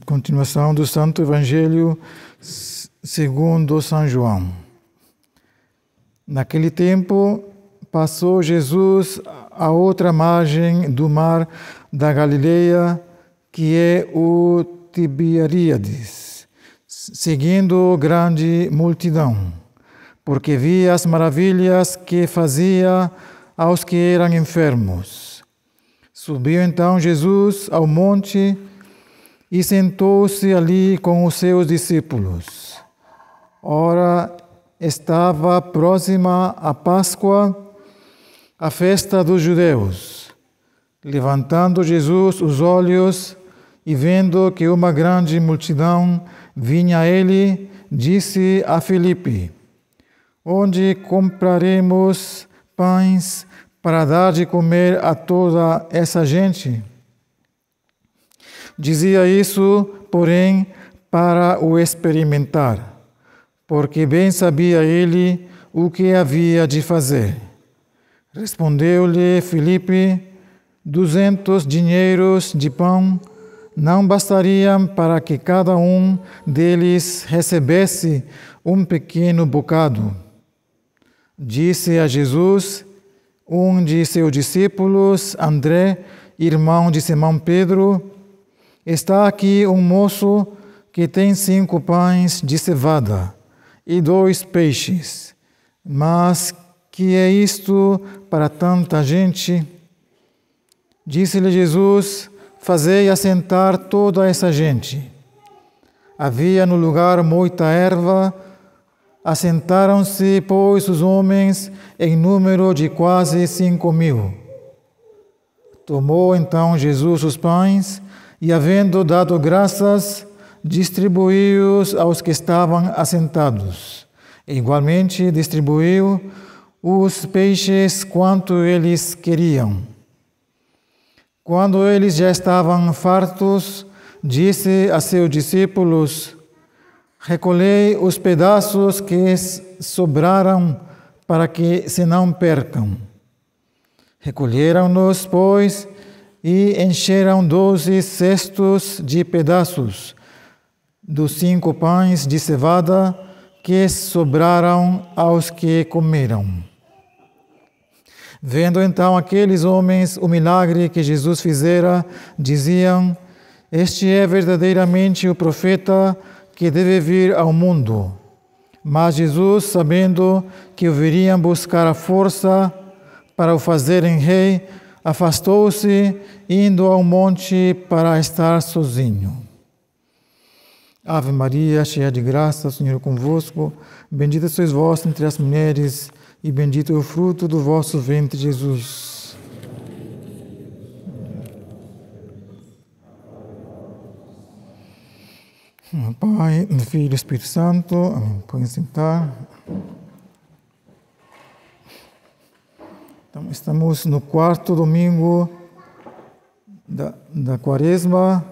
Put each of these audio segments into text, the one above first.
Continuação do Santo Evangelho segundo São João. Naquele tempo, passou Jesus à outra margem do mar da Galileia, que é o Tiberíades, seguindo grande multidão, porque via as maravilhas que fazia aos que eram enfermos. Subiu então Jesus ao monte e sentou-se ali com os seus discípulos. Ora, estava próxima a Páscoa, a festa dos judeus. Levantando Jesus os olhos e vendo que uma grande multidão vinha a ele, disse a Filipe: onde compraremos pães para dar de comer a toda essa gente? Dizia isso, porém, para o experimentar, porque bem sabia ele o que havia de fazer. Respondeu-lhe Filipe: 200 dinheiros de pão não bastariam para que cada um deles recebesse um pequeno bocado. Disse a Jesus um de seus discípulos, André, irmão de Simão Pedro: está aqui um moço que tem 5 pães de cevada e 2 peixes. Mas que é isto para tanta gente? Disse-lhe Jesus: fazei assentar toda essa gente. Havia no lugar muita erva. Assentaram-se, pois, os homens em número de quase 5.000. Tomou então Jesus os pães e, havendo dado graças, distribuiu-os aos que estavam assentados. E, igualmente distribuiu os peixes quanto eles queriam. Quando eles já estavam fartos, disse a seus discípulos: recolhei os pedaços que sobraram, para que se não percam. Recolheram-nos, pois, e encheram 12 cestos de pedaços dos 5 pães de cevada que sobraram aos que comeram. Vendo então aqueles homens o milagre que Jesus fizera, diziam: este é verdadeiramente o profeta que deve vir ao mundo. Mas Jesus, sabendo que o viriam buscar à força para o fazerem rei, afastou-se, indo ao monte para estar sozinho. Ave Maria, cheia de graça, o Senhor é convosco. Bendita sois vós entre as mulheres, e bendito é o fruto do vosso ventre, Jesus. Pai, do Filho e do Espírito Santo. Amém. Podem sentar. Então, estamos no 4º domingo da Quaresma.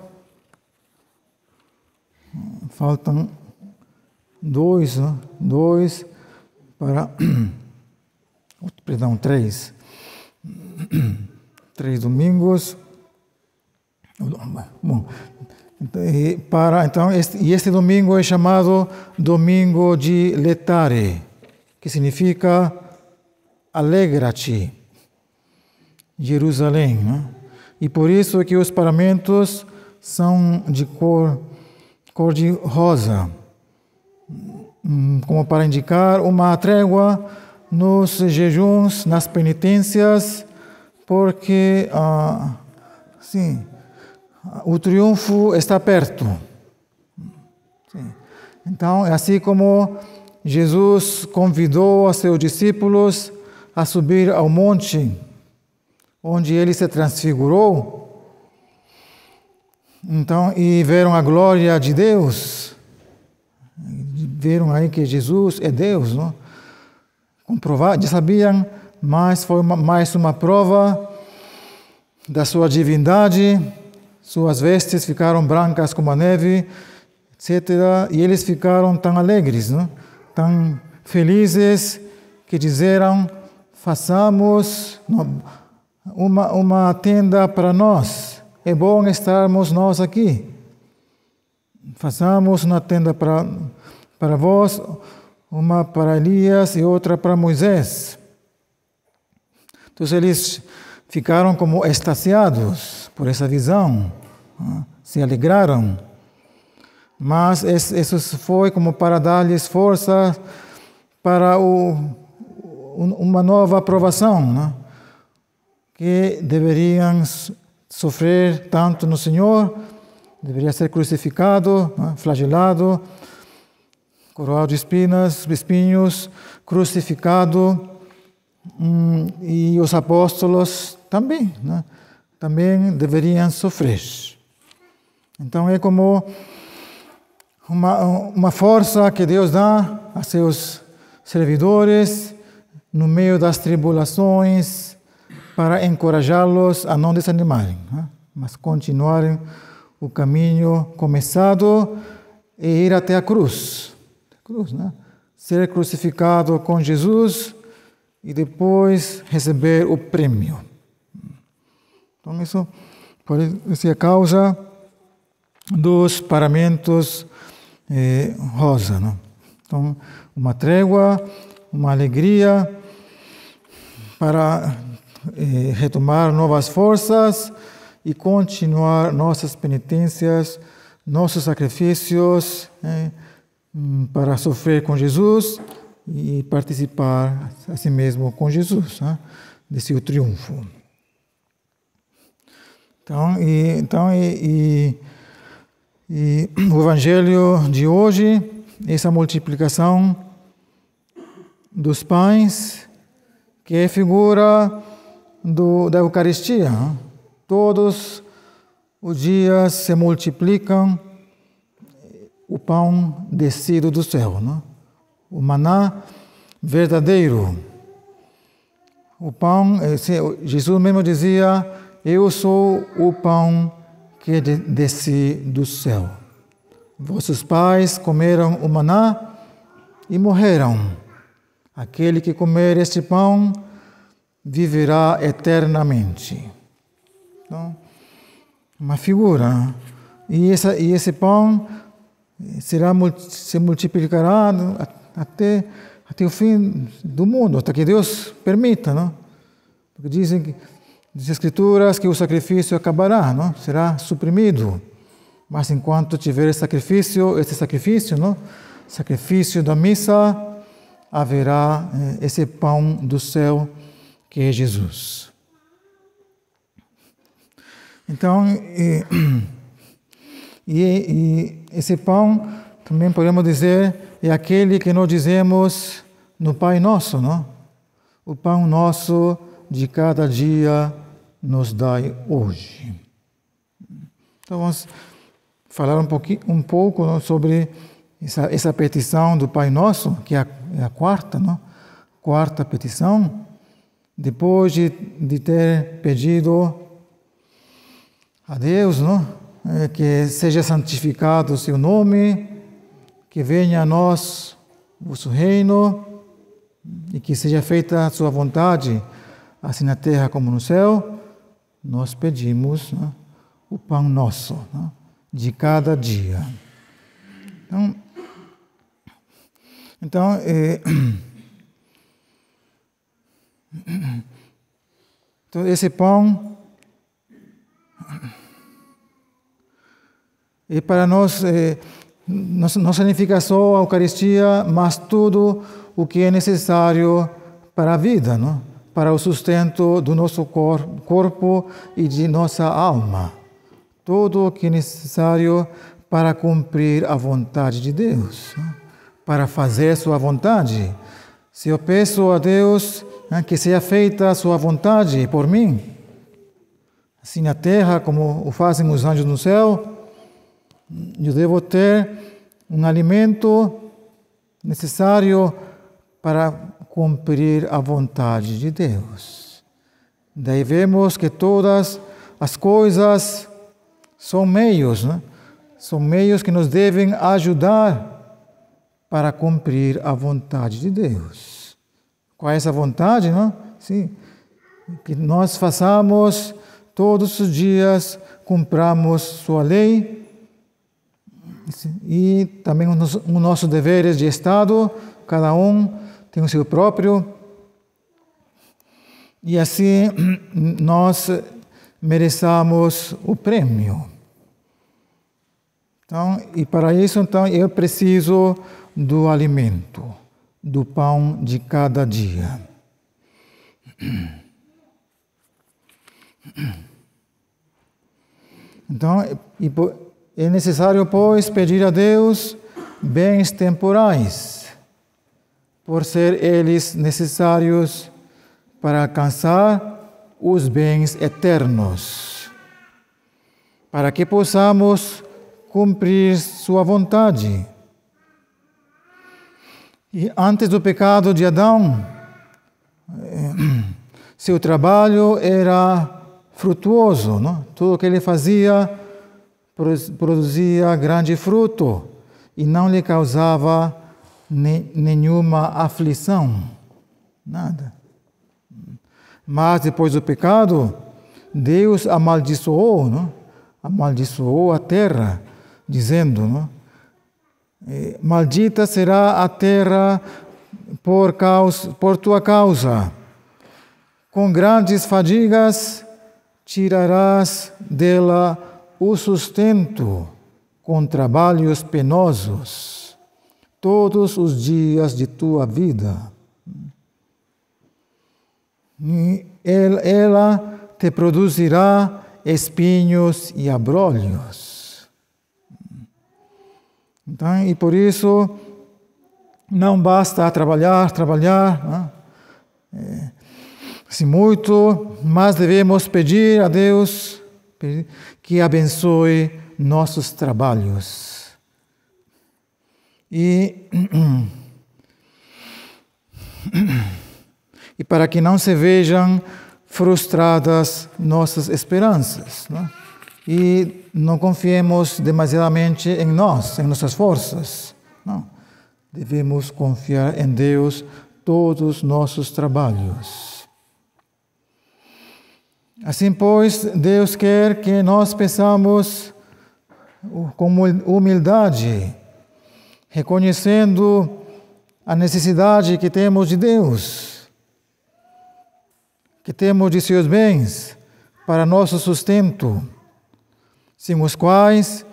Faltam 2 para... Perdão, 3. 3 domingos. Bom, este domingo é chamado Domingo de Letare, que significa alegra-te, Jerusalém, né? E por isso é que os paramentos são de cor de rosa, como para indicar uma trégua nos jejuns, nas penitências, porque o triunfo está perto. Então, é assim como Jesus convidou a seus discípulos a subir ao monte, onde ele se transfigurou, então, e viram a glória de Deus. Viram aí que Jesus é Deus, não? Já sabiam, mas foi mais uma prova da sua divindade. Suas vestes ficaram brancas como a neve, etc. E eles ficaram tão alegres, não? Tão felizes, que disseram: façamos uma tenda para nós. É bom estarmos nós aqui. façamos uma tenda para vós, uma para Elias e outra para Moisés. Então eles ficaram como extasiados por essa visão, se alegraram. Mas isso foi como para dar-lhes força para uma nova aprovação, que deveriam sofrer tanto no Senhor, deveria ser crucificado, flagelado, coroado de espinhos, crucificado, e os apóstolos também, também deveriam sofrer. Então é como uma força que Deus dá a seus servidores no meio das tribulações para encorajá-los a não desanimarem, mas continuarem o caminho começado e ir até a cruz. Ser crucificado com Jesus e depois receber o prêmio. Então isso pode ser a causa dos paramentos rosa. Então, uma trégua, uma alegria para retomar novas forças e continuar nossas penitências, nossos sacrifícios, para sofrer com Jesus e participar assim mesmo com Jesus, desse triunfo. Então, o Evangelho de hoje, essa multiplicação dos pães, que é figura da Eucaristia. Todos os dias se multiplicam o pão descido do céu, o maná verdadeiro. O pão, Jesus mesmo dizia: eu sou o pão que desci do céu. Vossos pais comeram o maná e morreram. Aquele que comer este pão viverá eternamente. Então, uma figura. E esse pão se multiplicará até o fim do mundo, até que Deus permita, Porque dizem as Escrituras que o sacrifício acabará, será suprimido. Mas enquanto tiver esse sacrifício, sacrifício da missa, haverá esse pão do céu que é Jesus. Então, e esse pão, também podemos dizer, é aquele que nós dizemos no Pai Nosso, O pão nosso de cada dia nos dai hoje. Então vamos falar um pouco sobre essa petição do Pai Nosso, que é a quarta, quarta petição, depois de ter pedido a Deus, que seja santificado o seu nome, que venha a nós o vosso reino e que seja feita a sua vontade, assim na terra como no céu. Nós pedimos o pão nosso, de cada dia. Então esse pão é para nós, não significa só a Eucaristia, mas tudo o que é necessário para a vida, para o sustento do nosso corpo e de nossa alma. Tudo o que é necessário para cumprir a vontade de Deus, para fazer sua vontade. Se eu peço a Deus que seja feita a sua vontade por mim, assim na terra como o fazem os anjos no céu, eu devo ter um alimento necessário para cumprir a vontade de Deus. Daí vemos que todas as coisas são meios, São meios que nos devem ajudar para cumprir a vontade de Deus. Qual é essa vontade, Sim, que nós façamos todos os dias, cumpramos sua lei E também os nossos deveres de Estado, cada um tem o seu próprio. E assim nós merecemos o prêmio. Então, e para isso, então, eu preciso do alimento, do pão de cada dia. Então, é necessário, pois, pedir a Deus bens temporais, por ser eles necessários para alcançar os bens eternos, para que possamos cumprir sua vontade. E antes do pecado de Adão, seu trabalho era frutuoso, não? Tudo o que ele fazia produzia grande fruto e não lhe causava nenhuma aflição, nada. Mas depois do pecado, Deus amaldiçoou, não? Amaldiçoou a terra, dizendo, não? Maldita será a terra por tua causa. Com grandes fadigas tirarás dela o sustento, com trabalhos penosos, todos os dias de tua vida. E ela te produzirá espinhos e abrolhos. Então, e por isso, não basta trabalhar, se muito, mas devemos pedir a Deus que abençoe nossos trabalhos. E para que não se vejam frustradas nossas esperanças, não? E não confiemos demasiadamente em nós, em nossas forças. Não. Devemos confiar em Deus todos os nossos trabalhos. Assim, pois, Deus quer que nós peçamos com humildade, reconhecendo a necessidade que temos de Deus, que temos de seus bens para nosso sustento, sem os quais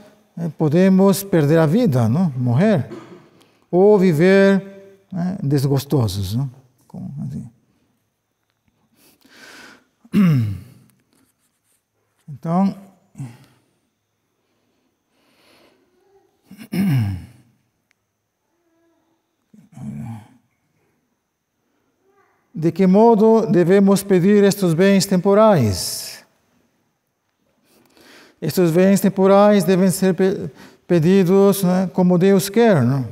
podemos perder a vida, não? Morrer, ou viver desgostosos. Não? Assim. Então, de que modo devemos pedir estes bens temporais? Estes bens temporais devem ser pedidos, né, como Deus quer, não?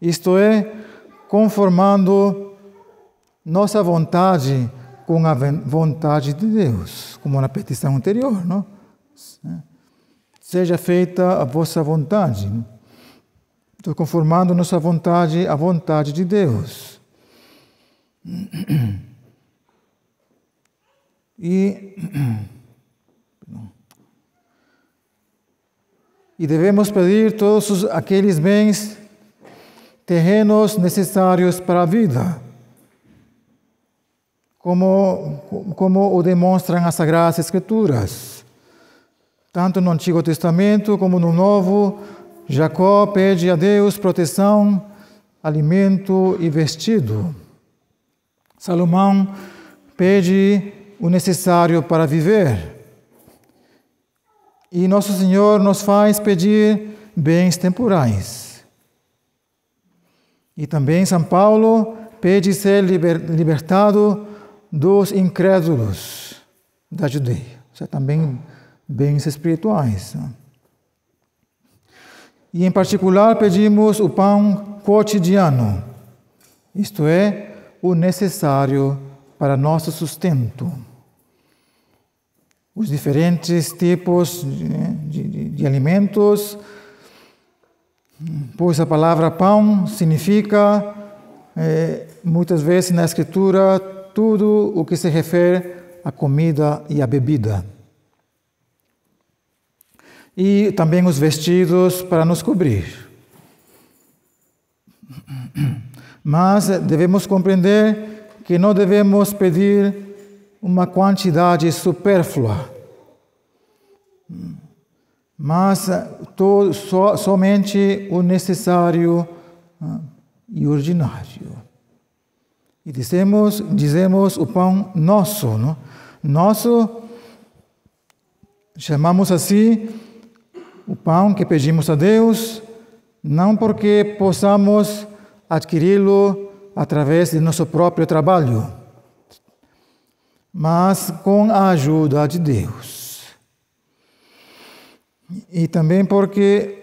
Isto é, conformando nossa vontade com a vontade de Deus, como na petição anterior, não? Seja feita a vossa vontade. Não? Estou conformando nossa vontade à vontade de Deus. E devemos pedir todos aqueles bens terrenos necessários para a vida, como o demonstram as Sagradas Escrituras. Tanto no Antigo Testamento como no Novo, Jacó pede a Deus proteção, alimento e vestido. Salomão pede o necessário para viver. E Nosso Senhor nos faz pedir bens temporais. E também São Paulo pede ser libertado dos incrédulos da Judeia. Isso é também bens espirituais. E em particular pedimos o pão cotidiano, isto é, o necessário para nosso sustento. Os diferentes tipos de alimentos, pois a palavra pão significa, muitas vezes na Escritura, tudo o que se refere à comida e à bebida. e também os vestidos para nos cobrir. Mas devemos compreender que não devemos pedir uma quantidade supérflua, mas somente o necessário e ordinário. E dizemos o pão nosso, não? Nosso, chamamos assim o pão que pedimos a Deus, não porque possamos adquiri-lo através de nosso próprio trabalho, mas com a ajuda de Deus. E também porque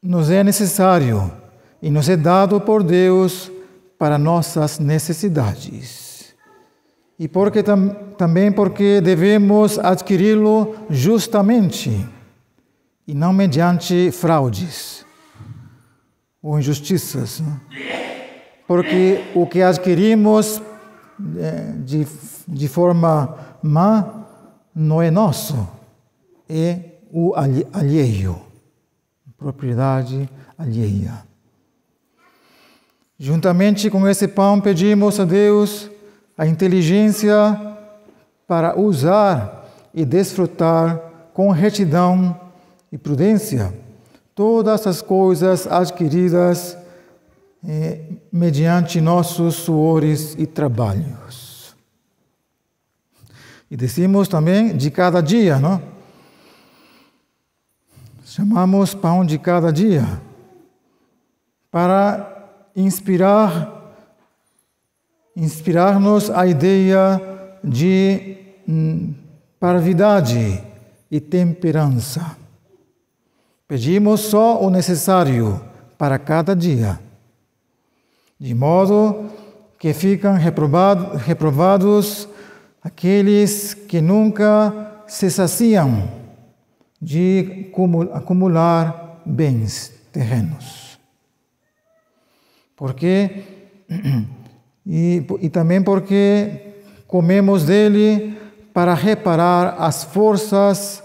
nos é necessário e nos é dado por Deus para nossas necessidades. E também porque devemos adquiri-lo justamente e não mediante fraudes ou injustiças. Porque o que adquirimos de forma má não é nosso, é o alheio, propriedade alheia. Juntamente com esse pão, pedimos a Deus a inteligência para usar e desfrutar com retidão e prudência todas as coisas adquiridas mediante nossos suores e trabalhos. E decimos também de cada dia, não? Chamamos pão de cada dia para inspirar-nos a ideia de parvidade e temperança. Pedimos só o necessário para cada dia, de modo que ficam reprovados aqueles que nunca se saciam de acumular bens terrenos. E também porque comemos dele para reparar as forças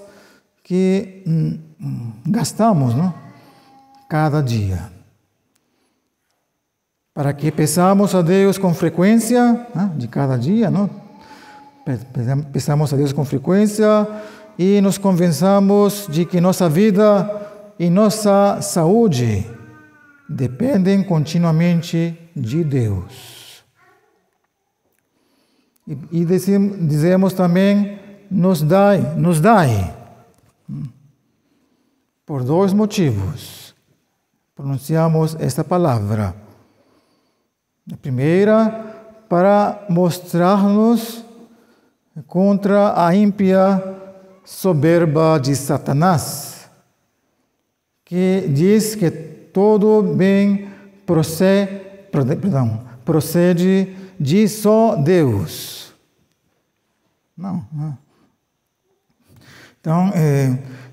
que gastamos, não? Cada dia. Para que peçamos a Deus com frequência, de cada dia, não? Peçamos a Deus com frequência e nos convençamos de que nossa vida e nossa saúde dependem continuamente de Deus. E dizemos também, nos dai, por dois motivos. Pronunciamos esta palavra. A primeira, para mostrar-nos contra a ímpia soberba de Satanás, que diz que todo bem procede de só Deus. Não. Então,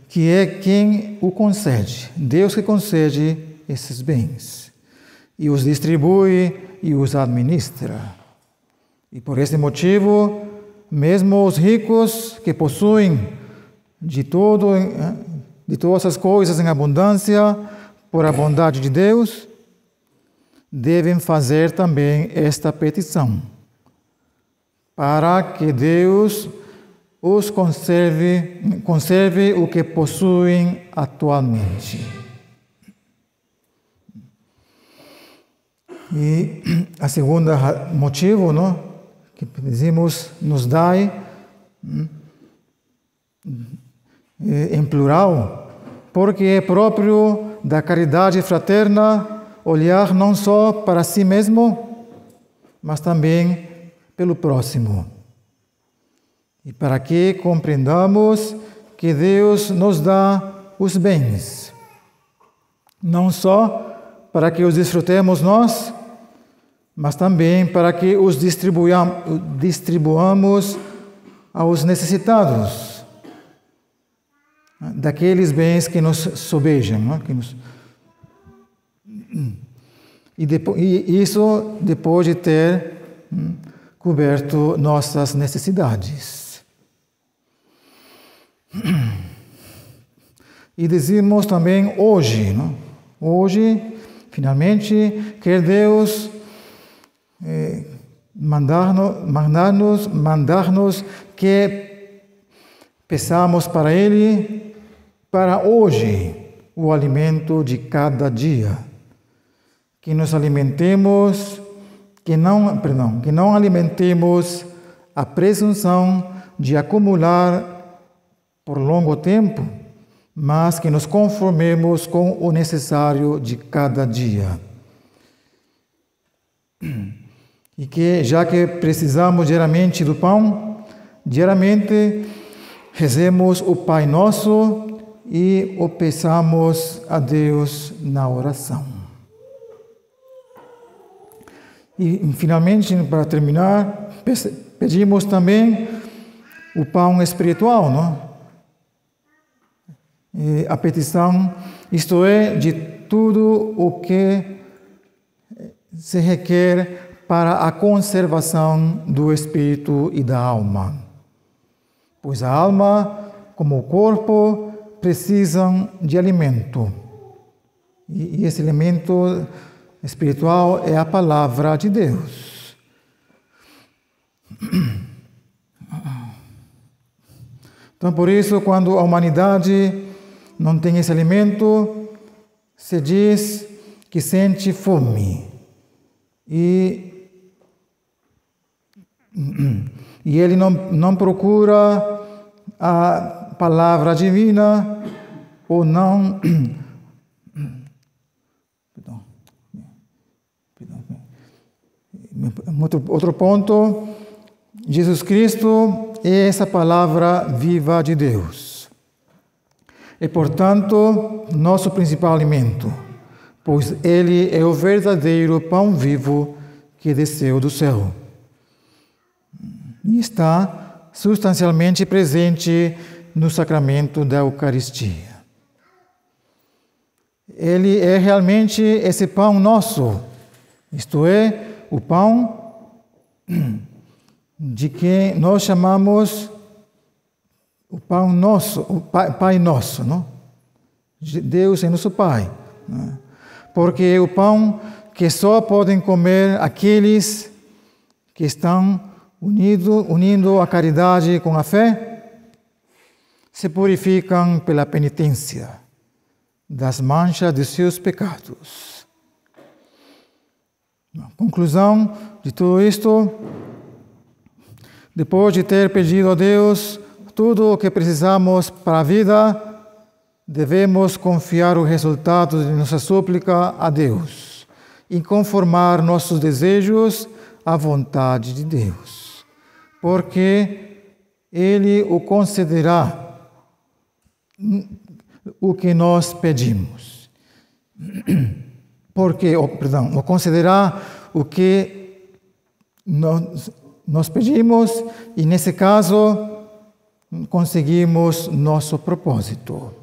que é quem o concede. Deus que concede esses bens. E os distribui e os administra. E por esse motivo, mesmo os ricos que possuem de todas as coisas em abundância, por a bondade de Deus, devem fazer também esta petição, para que Deus os conserve o que possuem atualmente. E a segunda motivo, não, que dizemos, nos dai, em plural, porque é próprio da caridade fraterna olhar não só para si mesmo, mas também pelo próximo. E para que compreendamos que Deus nos dá os bens, não só para que os desfrutemos nós, mas também para que os distribuamos aos necessitados daqueles bens que nos sobejam, não? E isso depois de ter coberto nossas necessidades. E dizemos também hoje, não? Hoje, finalmente, quer Deus mandar-nos que peçamos para Ele, para hoje, o alimento de cada dia. Que nos alimentemos, que não alimentemos a presunção de acumular por longo tempo, mas que nos conformemos com o necessário de cada dia. E que, já que precisamos diariamente do pão, diariamente rezemos o Pai Nosso e o peçamos a Deus na oração. E, finalmente, para terminar, pedimos também o pão espiritual, não? E a petição, isto é, de tudo o que se requer para a conservação do espírito e da alma. Pois a alma, como o corpo, precisam de alimento. E esse alimento espiritual é a palavra de Deus. Então, por isso, quando a humanidade não tem esse alimento, se diz que sente fome. E ele não procura a palavra divina ou não. Outro ponto, Jesus Cristo é essa palavra viva de Deus. É, portanto, nosso principal alimento, pois Ele é o verdadeiro pão vivo que desceu do céu. E está substancialmente presente no sacramento da Eucaristia. Ele é realmente esse pão nosso, isto é, o pão de que nós chamamos o pão nosso, o Pai Nosso, não? Deus é nosso Pai. Não? Porque é o pão que só podem comer aqueles que estão unindo a caridade com a fé, se purificam pela penitência das manchas de seus pecados. A conclusão de tudo isto, depois de ter pedido a Deus tudo o que precisamos para a vida, devemos confiar o resultado de nossa súplica a Deus e conformar nossos desejos à vontade de Deus, porque Ele o concederá o que nós pedimos. O concederá o que nós pedimos e, nesse caso, conseguimos nosso propósito.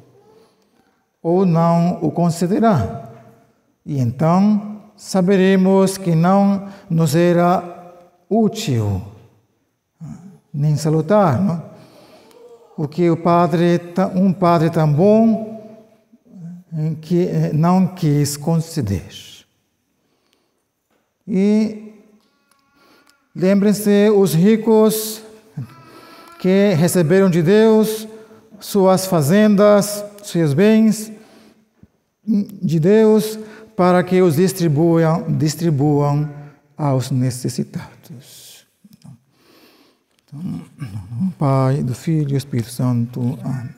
Ou não o concederá. E então saberemos que não nos era útil, nem salutar, não? O que um padre tão bom que não quis conceder. E lembrem-se os ricos que receberam de Deus suas fazendas, seus bens de Deus, para que os distribuam aos necessitados. Então, Pai, do Filho e do Espírito Santo. Amém.